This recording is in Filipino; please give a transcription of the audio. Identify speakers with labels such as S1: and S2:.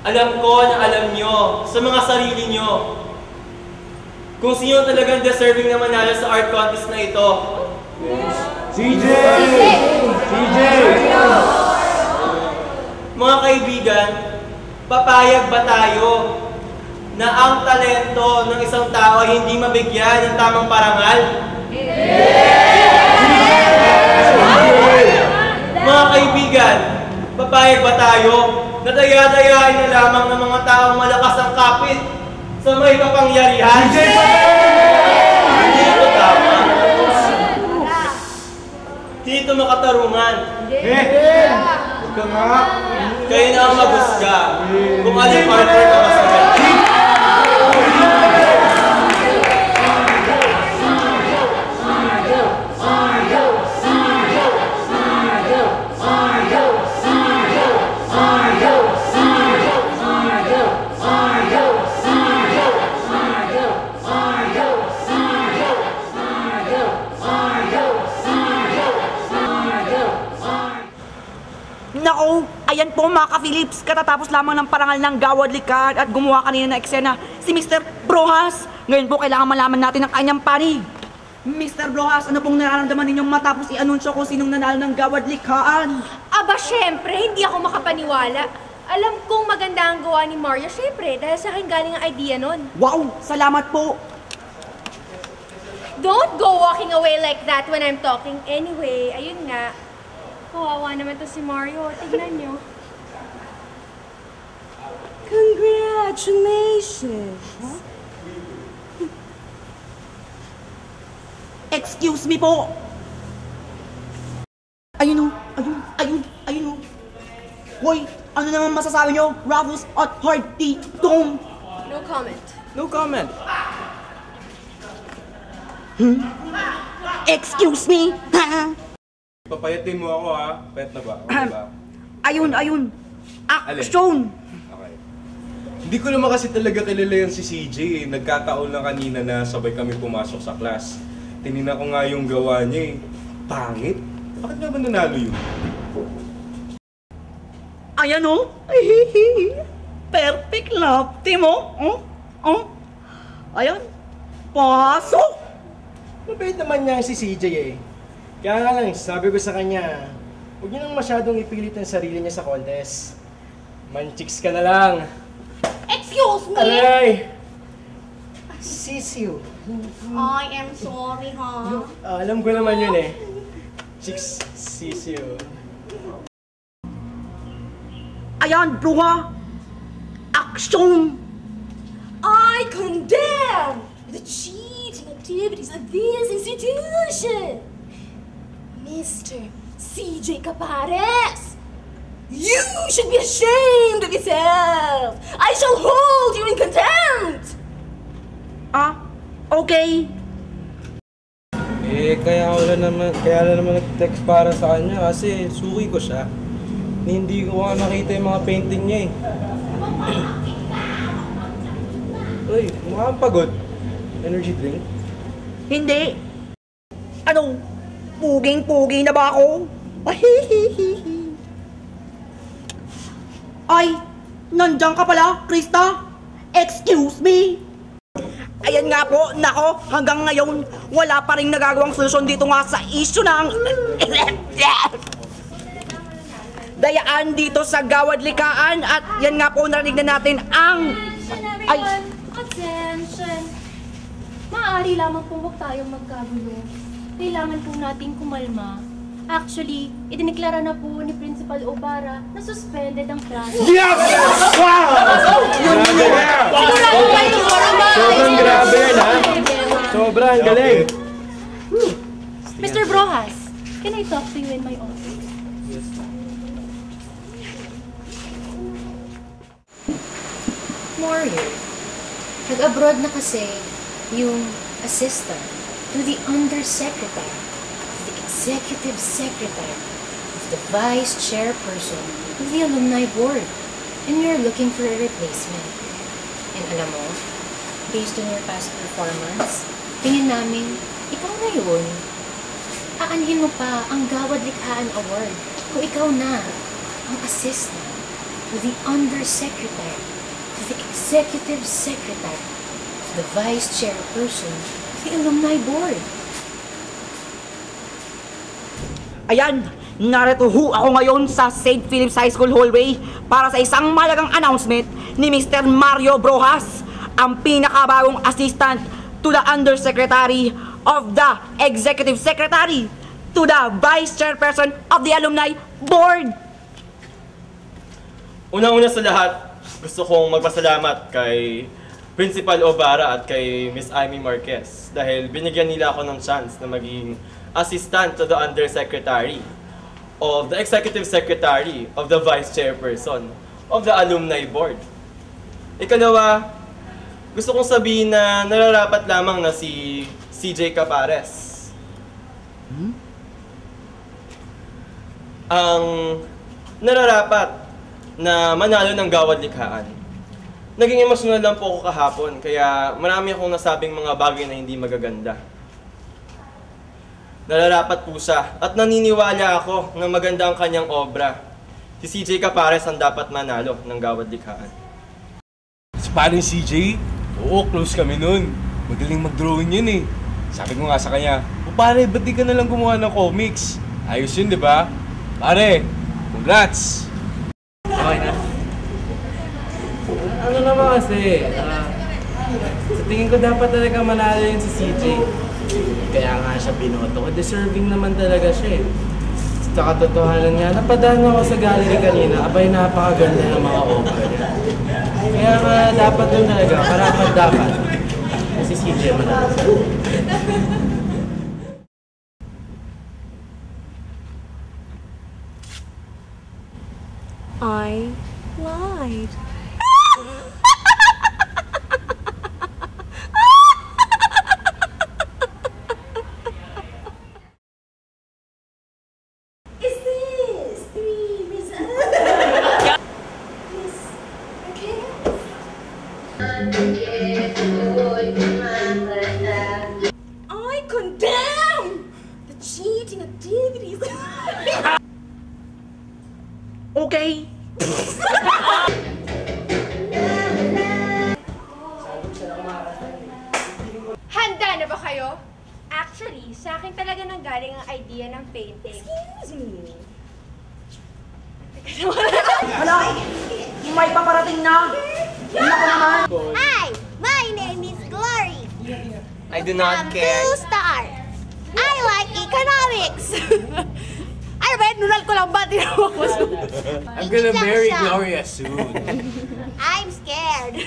S1: Alam ko na alam nyo sa mga sarili nyo kung sino talagang deserving na manalo sa art contest na ito.
S2: CJ! CJ!
S1: Mga kaibigan, papayag ba tayo na ang talento ng isang tao ay hindi mabigyan ng tamang parangal? Mga kaibigan, papayag ba tayo na daya-dayain na lamang ng mga taong malakas ang kapit sa may kapangyarihan? Hindi ito tama. Hindi ito makatarungan.
S2: Huwag ka nga!
S1: Kayo na ang maghusga kung alin partner ka mas maganda.
S3: Nako, ayan po mga ka-Philips, katatapos lamang ng parangal ng Gawad Likha at gumawa kanina na eksena si Mr. Brojas. Ngayon po kailangan malaman natin ang kanyang panig. Mr. Brojas, ano pong nararamdaman ninyong matapos i-anunsyo kung sinong nanalo ng Gawad Likhaan?
S4: Aba, syempre, hindi ako makapaniwala. Alam kong maganda ang gawa ni Mario, syempre, dahil sa akin galing ang idea nun.
S3: Wow, salamat po.
S4: Don't go walking away like that when I'm talking. Anyway, ayun nga. Kawawa naman to si Mario. Tignan nyo.
S3: Congratulations! Excuse me po! Ayun o! Ayun o! Hoy! Ano naman masasabi nyo? Ruffles at Hardy Dome!
S4: No comment.
S1: No comment.
S3: Excuse me!
S2: Papayatin mo ako ha? Payat na ba? Okay ba?
S3: Ayun! Action!
S2: Okay. Hindi ko naman kasi talaga kilala yan si CJ eh. Nagkataon lang kanina na sabay kami pumasok sa class. Tinignan ko nga yung gawa niya eh. Pangit? Bakit nga ba nanalo yun?
S3: Ayan o! Perfect love team o! Ayan! Pasok!
S5: Mabait naman niya si CJ eh. Kaya nga lang, sabi ko sa kanya, huwag niyo nang masyadong ipilit ang sarili niya sa contest. Manchiks ka na lang.
S4: Excuse me!
S5: Aray! Sisiu.
S4: I am sorry, ha?
S5: Alam ko naman yun eh. Chicks, sisiu.
S3: Ayan, bruha! Action!
S4: I condemn the cheating activities of this institution! Mr. CJ Capares! You should be ashamed of yourself! I shall hold you in contempt!
S3: Okay.
S5: Kaya lang naman nag-text para sa kanya kasi suki ko siya. Hindi ko nga nakita yung mga painting niya eh. Uy, mukhang pagod. Energy drink?
S3: Hindi. Ano? Puging-pugi na ba ako? Ay, nandiyan ka pala, Krista? Excuse me? Ayan nga po, nako, hanggang ngayon, wala pa rin nagagawang solusyon dito nga sa issue ng dayaan dito sa Gawad Likhaan. At yan nga po, narinig na natin ang...
S4: Everyone, attention! Maaari lamang po huwag tayong magkagulo. Kailangan po nating kumalma. Actually, idineklara na po ni Principal Obara na suspended ang klase.
S2: Yes! Wow!
S5: Sobrang grabe yan ha? Sobrang galing.
S4: Mr. Brojas, can I talk to you in my office?
S6: Mario, nag-abroad na kasi yung assistant to the undersecretary, the executive secretary, of the vice chairperson of the alumni board, and you're looking for a replacement. And alam mo, based on your past performance, tingin namin, ikaw na yun. Aanhin mo pa ang Gawad Likhaan Award kung ikaw na ang assistant. to the undersecretary, to the executive secretary, to the vice chairperson of the alumni board.
S3: Ayan, narito ho ako ngayon sa St. Philip's High School hallway para sa isang malagang announcement ni Mr. Mario Brojas, ang pinakabagong assistant to the undersecretary of the executive secretary to the vice chairperson of the alumni board.
S1: Unang-una sa lahat, gusto kong magpasalamat kay Principal Obara at kay Miss Amy Marquez dahil binigyan nila ako ng chance na maging assistant to the undersecretary of the executive secretary of the vice chairperson of the alumni board. Ikalawa, gusto kong sabihin na nararapat lamang na si CJ Capares ang nararapat na manalo ng Gawad Likhaan. Naging emosyonal lang po ako kahapon, kaya marami akong nasabing mga bagay na hindi magaganda. Nararapat po siya at naniniwala ako na maganda ang kanyang obra. Si CJ Capares ang dapat manalo ng Gawad Likhaan.
S2: Si paring CJ? Oo, close kami nun. Magaling mag-drawing yun eh. Sabi ko nga sa kanya, o pare, ba't di ka nalang gumawa ng comics? Ayos yun, di ba? Pare, congrats!
S7: Okay na. Ano naman kasi, sa tingin ko dapat talaga manalo yun si CJ. Kaya nga siya binoto ko. Deserving naman talaga siya eh. Sa katotohanan nga, napadaan ako sa gallery kanina. Abay, napakaganda ng mga obra niya. Kaya nga, dapat yun talaga. Dapat. Si CJ manalo.
S8: I lied.
S6: Is this 3 Miss
S8: I condemn the cheating activities.
S3: Okay?
S9: Handa na ba kayo? Actually, sa akin talaga nanggaling ang idea ng painting.
S8: Excuse me.
S3: Hala, may paparating na. Naku naman.
S9: Hi! My name is Glory.
S1: I do not care.
S9: Star. I like economics. Ay, ba? Nunal ko lang ba?
S7: I'm gonna marry Gloria soon.
S9: I'm scared.